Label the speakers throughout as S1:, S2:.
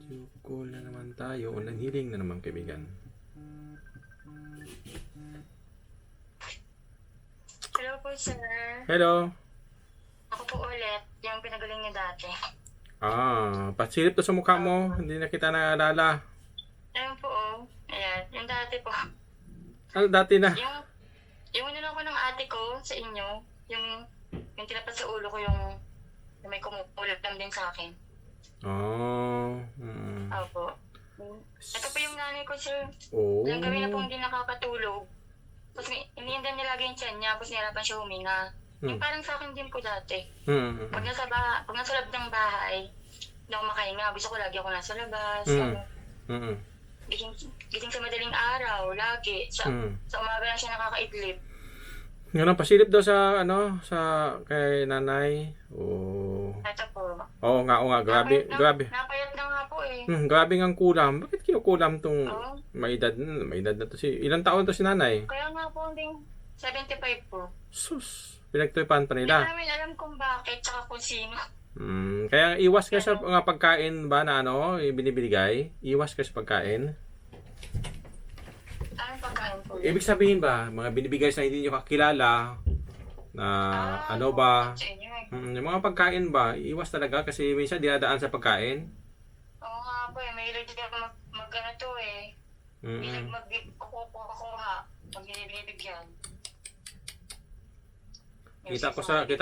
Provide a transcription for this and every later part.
S1: Video call na naman tayo. Online healing na naman, kaibigan.
S2: Hello po, sir.
S1: Hello.
S2: Ako po ulit, yung pinagaling niyo dati.
S1: Pasilip to sa mukha mo. Hindi na kita naalala.
S2: Ayun po, oh. Ayan, yung dati po.
S1: Ano dati na?
S2: Yung ano ko ng ate ko sa inyo, yung tinapat sa ulo ko yung may kumukulap lang din sa akin. Opo. Ito po yung nanay ko, sir. Ilang gabi na po hindi nakakatulog. Tapos iniindan niya lagi yung tiyan niya, tapos nihirapan siya huminga. Yung parang sa akin din po dati. Pag nasa loob ng bahay, hindi ako makahinga. Gusto ko lagi ako nasa labas. Gising sa madaling araw, lagi. Sa umaga lang siya nakakaidlip.
S1: Ganun, pasilip daw sa, kay nanay.
S2: Ito po.
S1: Oo nga, grabe.
S2: Napayat na nga po eh.
S1: Grabe ngang kulam. Bakit kinukulam tong may edad na to si, ilang taon to si nanay?
S2: Kaya nga po, hindi 75 po.
S1: Sus, pinagtripan pa
S2: Hindi
S1: nila.
S2: namin alam kung bakit, tsaka kung sino.
S1: Kaya iwas ka sa mga pagkain ba na binibigay? Iwas ka sa pagkain.
S2: Anong pagkain po?
S1: Ibig sabihin ba, mga binibigay sa hindi nyo kakilala na ano ba?
S2: Sa inyo eh.
S1: Yung mga pagkain ba, iwas talaga kasi minsan dinadaan sa pagkain.
S2: Oo nga po eh, may ilog ka mag-ano eh. Ilag mag-kukuha, pag binibigyan.
S1: Kita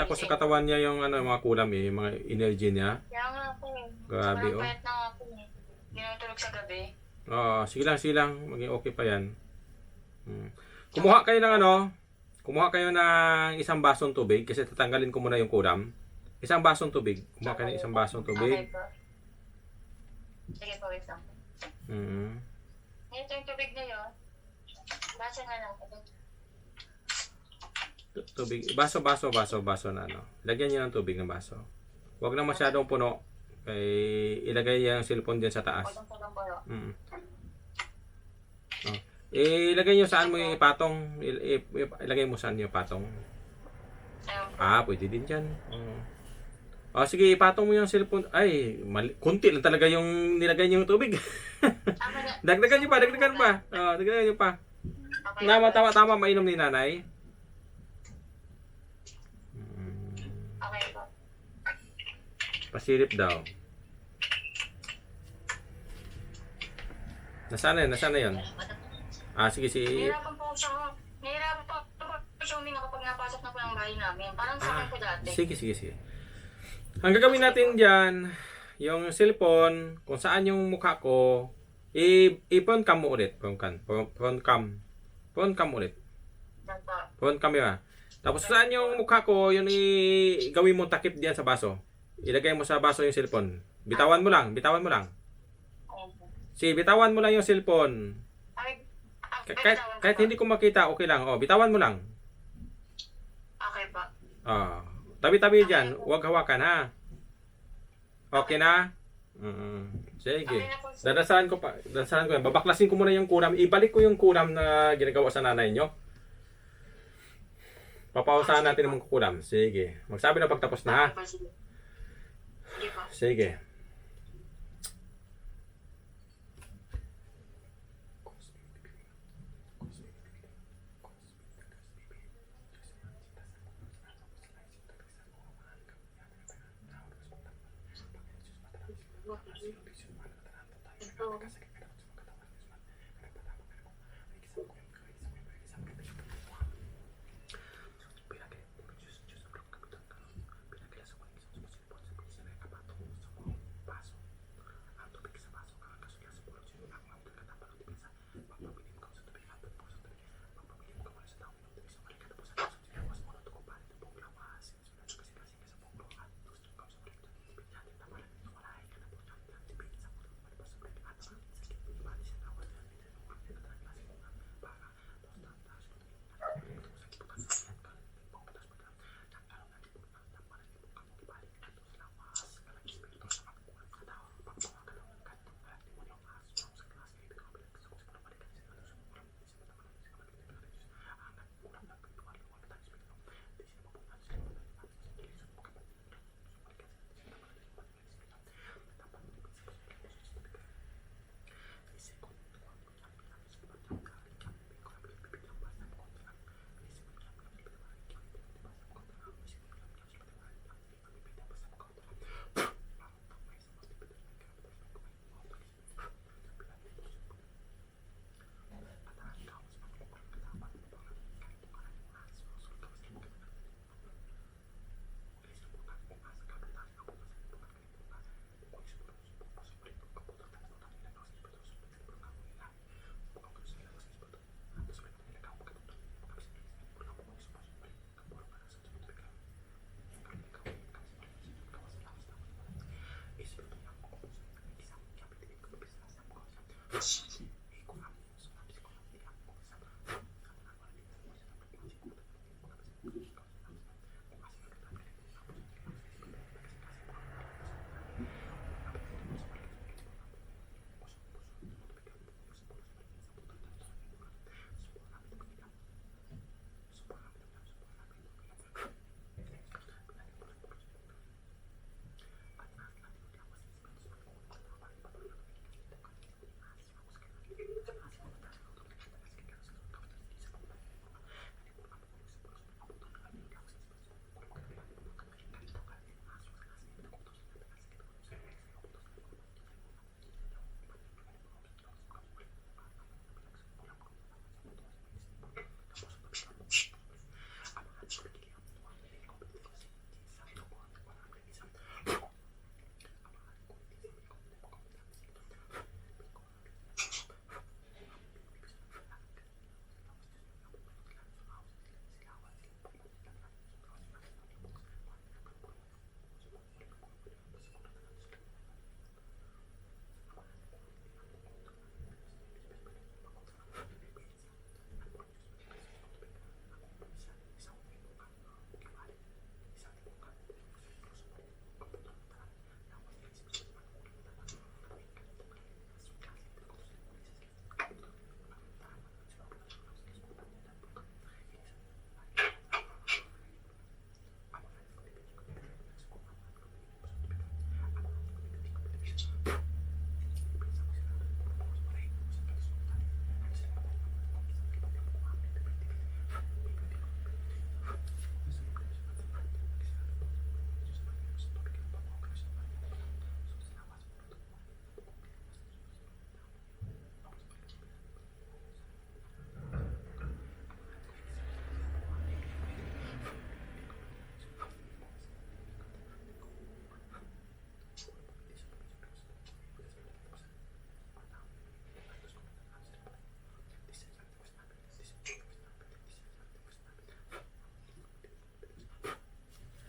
S1: ko sa katawan niya yung mga kulam yung mga energy niya.
S2: Kaya nga po eh.
S1: Grabe,
S2: Sobrang payat na nga po eh. Hindi na tulog sa gabi.
S1: Sige lang, maging okay pa yan. Kumuha kayo ng isang basong tubig kasi tatanggalin ko muna yung kulam. Isang basong tubig. Kumuha kayo ng isang basong tubig.
S2: Okay po. Sige po, wait lang. Ito yung tubig na yun. Basa nga lang.
S1: Tubig, baso na Lagyan niyo ng tubig ng baso. Huwag na masyadong puno. Ilagay yung cellphone din sa taas. Ilagay niyo saan mo yung ipatong. Ilagay mo saan yung patong. Pwede din dyan. Sige, ipatong mo yung cellphone. Ay, kunti lang talaga yung nilagay niyo yung tubig. Dagdagan niyo pa. Dagdagan niyo pa. Tama, mainom ni nanay.
S2: Okay po.
S1: Pasilip daw. Nasaan na yun? Sige.
S2: Nahirapan po siya huminga kapag napasok na po ng bahay namin. Parang sa akin po dati.
S1: Sige. Ang gagawin natin dyan, yung cellphone, kung saan yung mukha ko, i-front cam mo ulit. Front cam ulit. Front camera. Tapos saan yung mukha ko, yun gawin mo takip diyan sa baso. Ilagay mo sa baso yung cellphone. Bitawan mo lang. Sige, bitawan mo lang yung cellphone. Kahit hindi ko makita, okay lang. Bitawan mo lang.
S2: Okay pa.
S1: Tabi-tabi dyan. Huwag hawakan, ha? Okay na? Sige. Dadasalan ko yan. Babaklasin ko muna yung kuram. Ibalik ko yung kuram na ginagawa sa nanay nyo. Papausahan natin yung kukulam. Sige. Magsabi na pagtapos na, ha? Sige.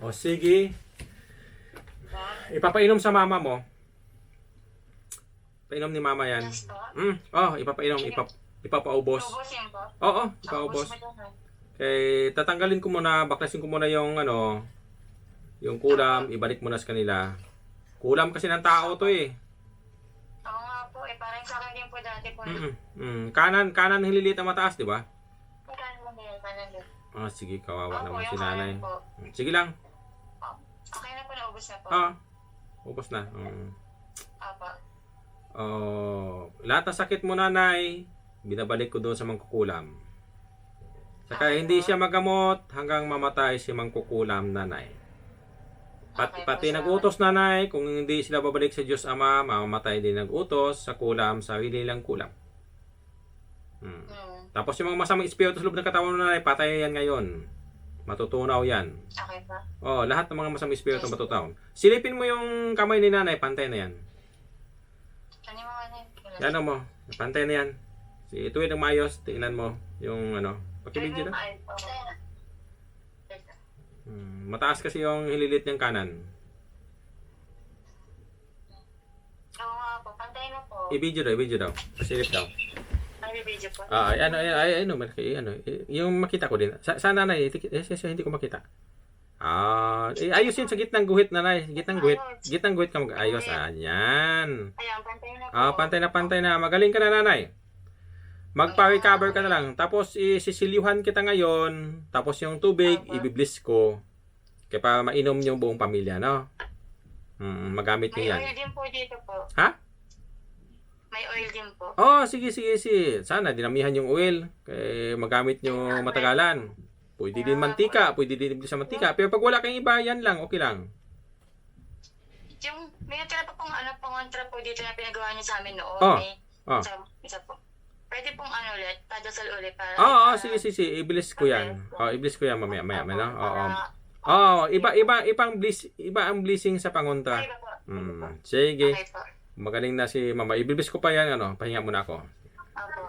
S1: O sige. Ipapainom sa mama mo. Painom ni mama yan.
S2: Yes po.
S1: Ipapainom. Ipapaubos.
S2: Ubusin po.
S1: Oo, ipaubos.
S2: Ubus mo dyan, ha?
S1: Kaya tatanggalin ko muna, baklasin ko muna yung yung kulam, ibalik mo na sa kanila. Kulam kasi ng tao to eh.
S2: Oo nga po, parang sa akin din po dati po.
S1: Kanan hililit ang mataas, di ba?
S2: Kanan lang din, kanan din.
S1: Sige, kawawa
S2: Opo,
S1: naman si
S2: yung
S1: nanay.
S2: kanan po.
S1: Sige lang.
S2: Okay na po, naubos na po.
S1: Ubos na.
S2: Opo.
S1: Lahat ng sakit mo nanay, binabalik ko doon sa mangkukulam. Saka hindi siya magamot hanggang mamatay si mangkukulam nanay. Pati nag-utos nanay, kung hindi sila babalik sa Diyos Ama, mamamatay din nag-utos sa kulam, sa lang kulam. Tapos yung mga masamang espiritu sa loob ng katawan ng nanay, patay yan ngayon. Matutunaw yan.
S2: Okay ba?
S1: Lahat ng mga masamang espiritu matutunaw. Silipin mo yung kamay ni nanay, pantay na yan.
S2: Ano yung mga
S1: Yan mo, pantay na yan. Ituwid ng maayos, tingnan mo yung pakibidyo na. Mataas kasi yung hililit niyang kanan.
S2: Oo nga po, pantay na po.
S1: I-video daw. Pasilip daw.
S2: Ay, video po.
S1: Yung makita ko din. Saan nanay? Hindi ko makita. Ayos yun sa gitnang guhit, nanay. Gitnang guhit ka mag-ayos. Yan.
S2: Ayan, pantay na po.
S1: Pantay na. Magaling ka na, nanay. Magpa-recover ka na lang. Tapos, isisiliuhan kita ngayon. Tapos, yung tubig, ibibliss ko. Kaya para mainom yung buong pamilya, no? Magamit nyo yan.
S2: May oil din po dito po.
S1: Ha?
S2: May oil din po.
S1: Sige. Sana, dinamihan yung oil. Kaya magamit nyo matagalan. Pwede din mantika. Pwede din sa mantika. Pero pag wala kayong iba, yan lang. Okay lang.
S2: Yung, may natira pa pong pangontra po dito na pinagawa niyo sa amin noon. Isa po. Pwede pong ulit, padasal ulit para...
S1: Sige. Iblis ko yan. Iblis ko yan mamaya. Iba ang blessing sa pangontra. Sige.
S2: Okay po.
S1: Magaling na si mama. Ibibis ko pa yan, pahinga muna ako.
S2: Opo.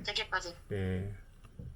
S2: Sige po.
S1: Okay.